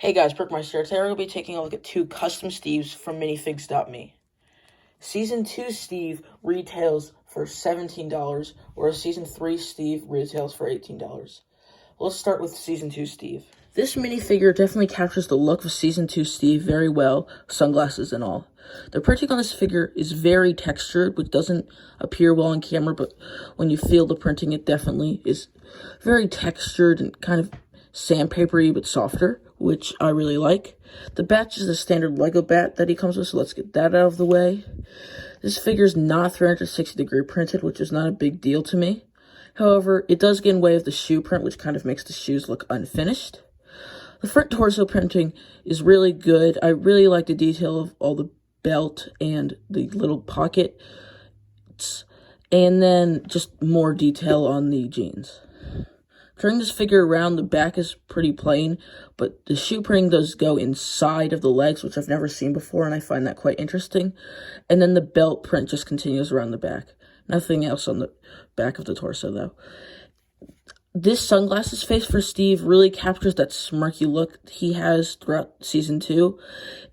Hey guys, Brickmeister. Today we're going to be taking a look at two custom Steves from Minifigs.me. Season 2 Steve retails for $17, whereas Season 3 Steve retails for $18. Let's start with Season 2 Steve. This minifigure definitely captures the look of Season 2 Steve very well, sunglasses and all. The printing on this figure is very textured, which doesn't appear well on camera, but when you feel the printing, it definitely is very textured and kind of sandpapery, but softer, which I really like. The bat is the standard Lego bat that he comes with, so let's get that out of the way. This figure is not 360-degree printed, which is not a big deal to me. However, it does get in the way of the shoe print, which kind of makes the shoes look unfinished. The front torso printing is really good. I really like the detail of all the belt and the little pocket, and then just more detail on the jeans. Turning this figure around, the back is pretty plain, but the shoe printing does go inside of the legs, which I've never seen before, and I find that quite interesting. And then the belt print just continues around the back. Nothing else on the back of the torso, though. This sunglasses face for Steve really captures that smirky look he has throughout Season 2,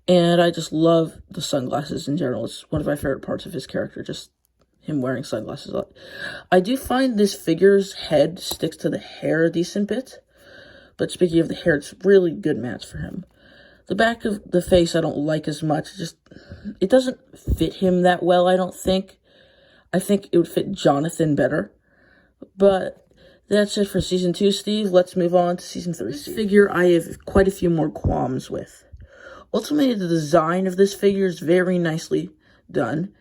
and I just love the sunglasses in general. It's one of my favorite parts of his character, just him wearing sunglasses a lot. I do find this figure's head sticks to the hair a decent bit, but speaking of the hair, it's a really good match for him. The back of the face I don't like as much. It doesn't fit him that well, I don't think. I think it would fit Jonathan better. But that's it for Season 2 Steve. Let's move on to Season 3 Steve. This figure I have quite a few more qualms with. Ultimately, the design of this figure is very nicely done,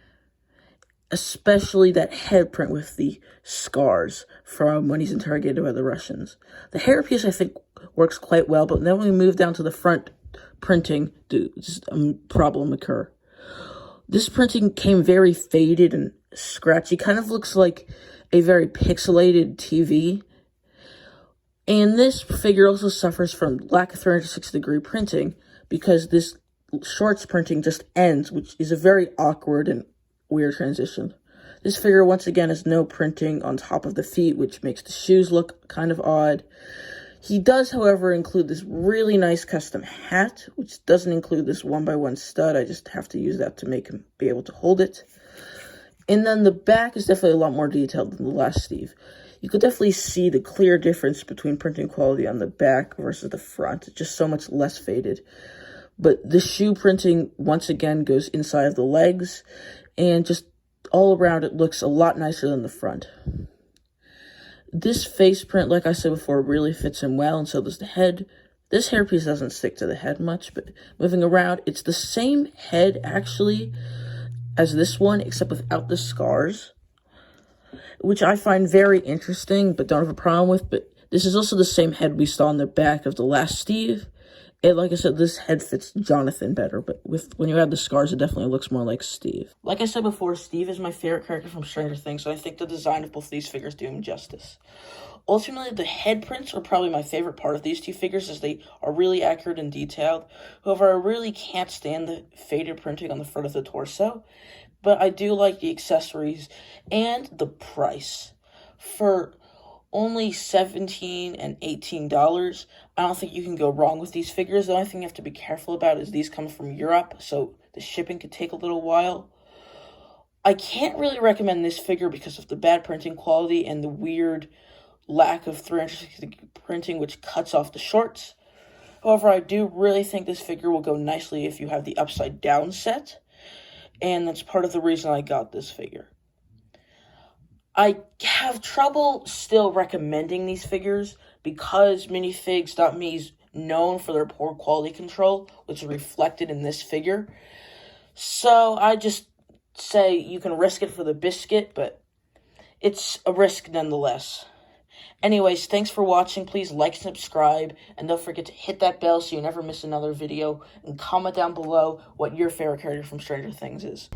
especially that head print with the scars from when he's interrogated by the Russians. The hairpiece, I think, works quite well, but then when we move down to the front printing, a problem occur. This printing came very faded and scratchy, kind of looks like a very pixelated TV. And this figure also suffers from lack of 360-degree printing because this shorts printing just ends, which is a very awkward and weird transition. This figure, once again, has no printing on top of the feet, which makes the shoes look kind of odd. He does, however, include this really nice custom hat, which doesn't include this 1x1 stud. I just have to use that to make him be able to hold it. And then the back is definitely a lot more detailed than the last Steve. You could definitely see the clear difference between printing quality on the back versus the front. It's just so much less faded. But the shoe printing, once again, goes inside of the legs, and just all around it looks a lot nicer than the front. This face print, like I said before, really fits him well, and so does the head. This hairpiece doesn't stick to the head much, but moving around, it's the same head, actually, as this one, except without the scars, which I find very interesting, but don't have a problem with. But this is also the same head we saw on the back of the last Steve. And like I said, this head fits Jonathan better, but when you add the scars, it definitely looks more like Steve. Like I said before, Steve is my favorite character from Stranger Things, so I think the design of both of these figures do him justice. Ultimately, the head prints are probably my favorite part of these two figures, as they are really accurate and detailed. However, I really can't stand the faded printing on the front of the torso, but I do like the accessories and the price. For only $17 and $18, I don't think you can go wrong with these figures. The only thing you have to be careful about is these come from Europe, so the shipping could take a little while. I can't really recommend this figure because of the bad printing quality and the weird lack of 360 printing, which cuts off the shorts. However, I do really think this figure will go nicely if you have the upside down set, and that's part of the reason I got this figure. I have trouble still recommending these figures because Minifigs.me is known for their poor quality control, which is reflected in this figure. So I just say you can risk it for the biscuit, but it's a risk nonetheless. Anyways, thanks for watching. Please like and subscribe, and don't forget to hit that bell so you never miss another video, and comment down below what your favorite character from Stranger Things is.